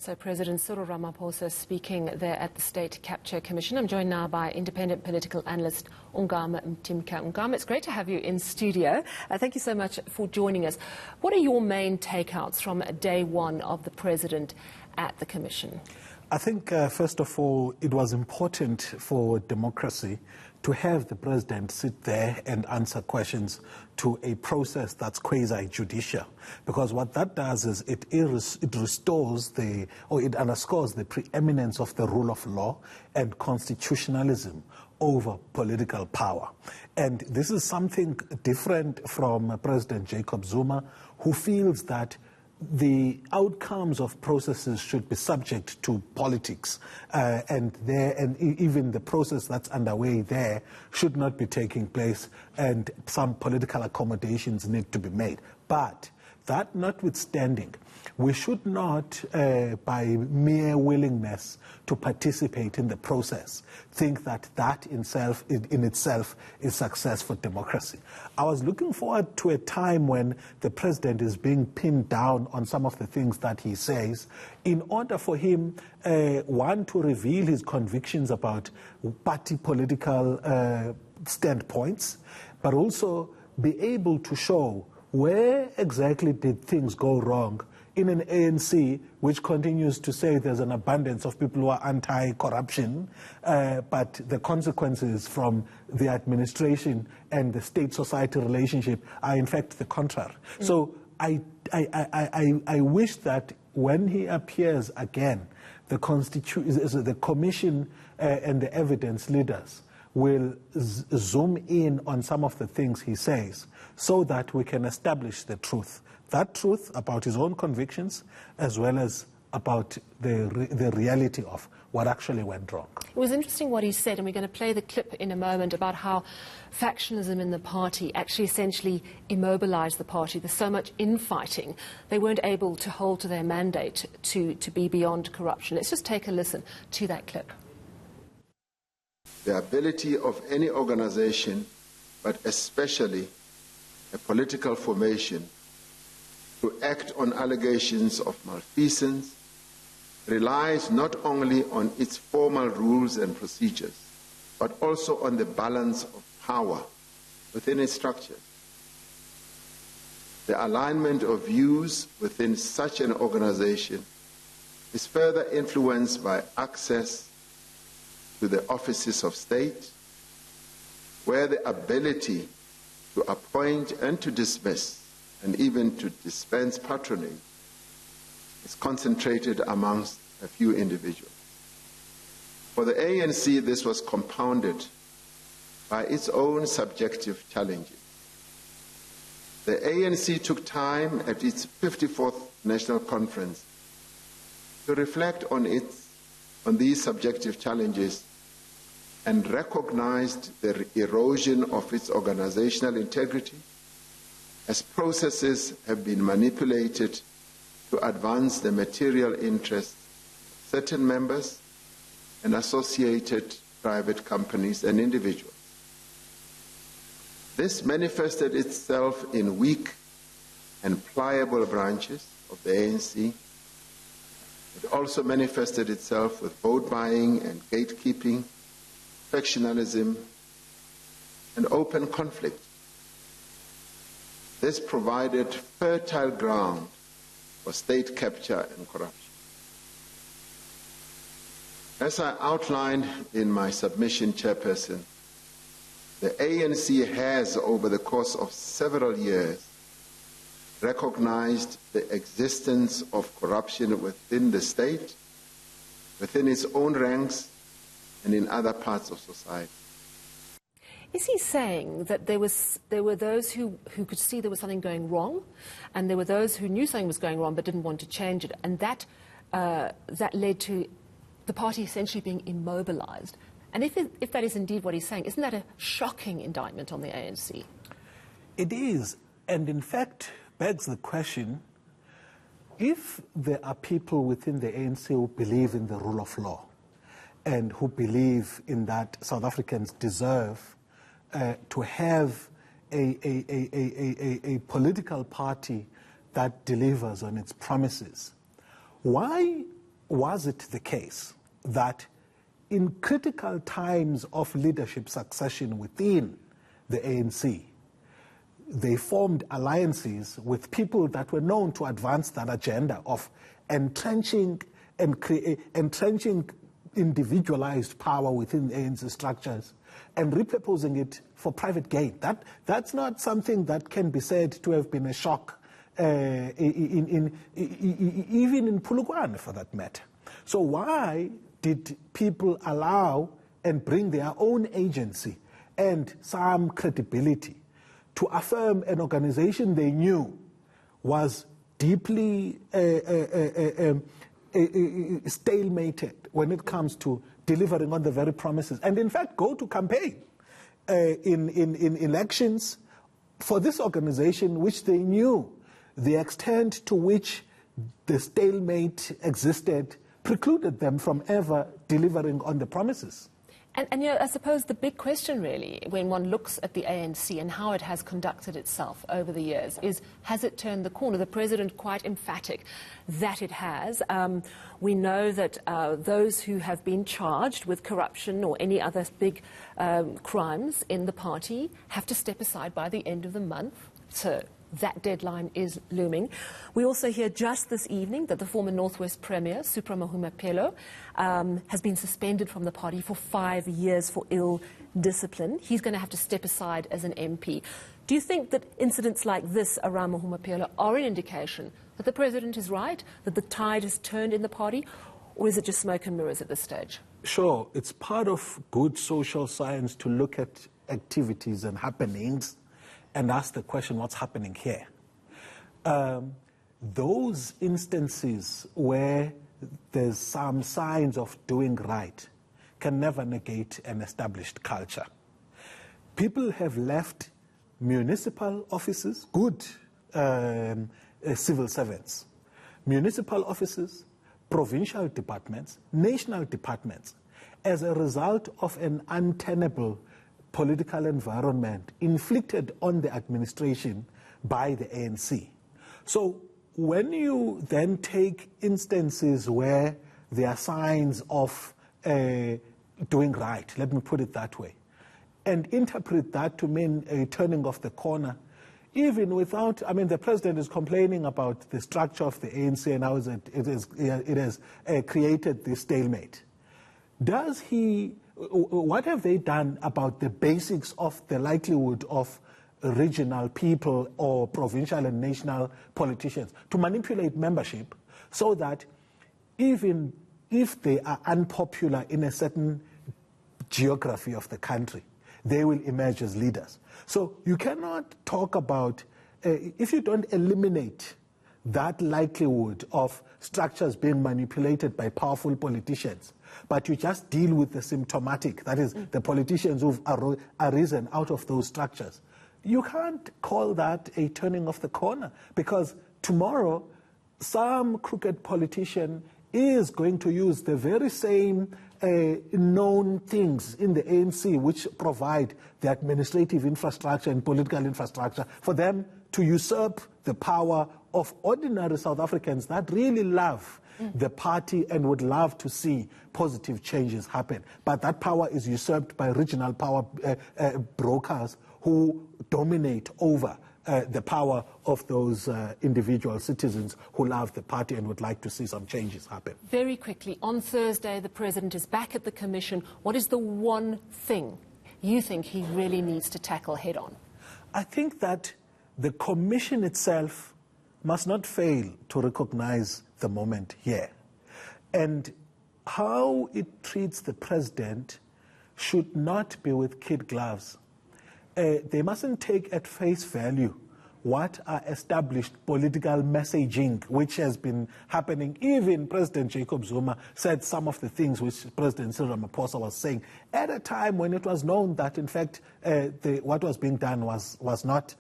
So President Cyril Ramaphosa speaking there at the State Capture Commission. I'm joined now by independent political analyst Ongama Mtimka. Ongama, it's great to have you in studio. Thank you so much for joining us. What are your main takeouts from day one of the President at the Commission? I think, first of all, it was important for democracy to have the President sit there and answer questions to a process that's quasi-judicial. Because what that does is it restores it underscores the preeminence of the rule of law and constitutionalism over political power. And this is something different from President Jacob Zuma, who feels that the outcomes of processes should be subject to politics, and even the process that's underway there should not be taking place, and some political accommodations need to be made. But that notwithstanding, we should not, by mere willingness to participate in the process, think that that in itself is success for democracy. I was looking forward to a time when the President is being pinned down on some of the things that he says, in order for him, one, to reveal his convictions about party political standpoints, but also be able to show where exactly did things go wrong in an ANC which continues to say there's an abundance of people who are anti-corruption, but the consequences from the administration and the state-society relationship are in fact the contrary. So I wish that when he appears again, the Commission and the evidence leaders will zoom in on some of the things he says so that we can establish the truth. That truth about his own convictions as well as about the reality of what actually went wrong. It was interesting what he said, and we're going to play the clip in a moment about how factionism in the party actually essentially immobilized the party. There's so much infighting. They weren't able to hold to their mandate to be beyond corruption. Let's just take a listen to that clip. The ability of any organization, but especially a political formation, to act on allegations of malfeasance relies not only on its formal rules and procedures, but also on the balance of power within its structure. The alignment of views within such an organization is further influenced by access to the offices of state, where the ability to appoint and to dismiss and even to dispense patronage is concentrated amongst a few individuals. For the ANC, this was compounded by its own subjective challenges. The ANC took time at its 54th National Conference to reflect on these subjective challenges and recognized the erosion of its organizational integrity as processes have been manipulated to advance the material interests of certain members and associated private companies and individuals. This manifested itself in weak and pliable branches of the ANC. It also manifested itself with vote buying and gatekeeping, factionalism, and open conflict. This provided fertile ground for state capture and corruption. As I outlined in my submission, Chairperson, the ANC has, over the course of several years, recognized the existence of corruption within the state, within its own ranks, and in other parts of society. Is he saying that there were those who could see there was something going wrong, and there were those who knew something was going wrong but didn't want to change it, and that led to the party essentially being immobilized? And if that is indeed what he's saying, isn't that a shocking indictment on the ANC? It is, and in fact begs the question, if there are people within the ANC who believe in the rule of law and who believe in that South Africans deserve to have a political party that delivers on its promises, why was it the case that in critical times of leadership succession within the ANC, they formed alliances with people that were known to advance that agenda of entrenching individualized power within ANC structures and repurposing it for private gain? That's not something that can be said to have been a shock, even in Polokwane for that matter. So why did people allow and bring their own agency and some credibility to affirm an organization they knew was deeply stalemated when it comes to delivering on the very promises, and in fact go to campaign in elections for this organization which they knew the extent to which the stalemate existed precluded them from ever delivering on the promises? And you know, I suppose the big question really, when one looks at the ANC and how it has conducted itself over the years, is has it turned the corner? The president quite emphatic that it has. We know that those who have been charged with corruption or any other big crimes in the party have to step aside by the end of the month. So that deadline is looming. We also hear just this evening that the former Northwest Premier, Supra Mahumapelo, has been suspended from the party for 5 years for ill discipline. He's going to have to step aside as an MP. Do you think that incidents like this around Mahumapelo are an indication that the president is right, that the tide has turned in the party, or is it just smoke and mirrors at this stage? Sure, it's part of good social science to look at activities and happenings and ask the question, what's happening here? Those instances where there's some signs of doing right can never negate an established culture. People have left municipal offices, good civil servants, municipal offices, provincial departments, national departments, as a result of an untenable political environment inflicted on the administration by the ANC. So when you then take instances where there are signs of doing right, let me put it that way, and interpret that to mean a turning of the corner, even without, I mean, the president is complaining about the structure of the ANC and how it has created this stalemate. Does he, what have they done about the basics of the likelihood of regional people or provincial and national politicians to manipulate membership so that even if they are unpopular in a certain geography of the country, they will emerge as leaders? So you cannot talk about, if you don't eliminate that likelihood of structures being manipulated by powerful politicians, but you just deal with the symptomatic, that is, the politicians who've arisen out of those structures, you can't call that a turning of the corner, because tomorrow some crooked politician is going to use the very same known things in the ANC which provide the administrative infrastructure and political infrastructure for them to usurp the power of ordinary South Africans that really love the party and would love to see positive changes happen. But that power is usurped by regional power brokers who dominate over the power of those individual citizens who love the party and would like to see some changes happen. Very quickly, on Thursday, the president is back at the commission. What is the one thing you think he really needs to tackle head on? I think that the commission itself must not fail to recognize the moment here. And how it treats the president should not be with kid gloves. They mustn't take at face value what are established political messaging, which has been happening. Even President Jacob Zuma said some of the things which President Cyril Ramaphosa was saying at a time when it was known that, in fact, what was being done was not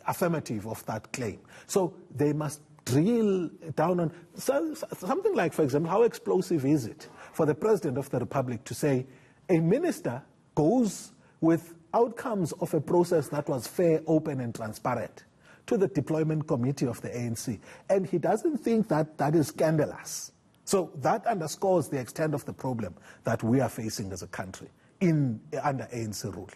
affirmative of that claim. So they must drill down on something like, for example, how explosive is it for the President of the Republic to say a minister goes with outcomes of a process that was fair, open and transparent to the deployment committee of the ANC, and he doesn't think that that is scandalous. So that underscores the extent of the problem that we are facing as a country under ANC rule.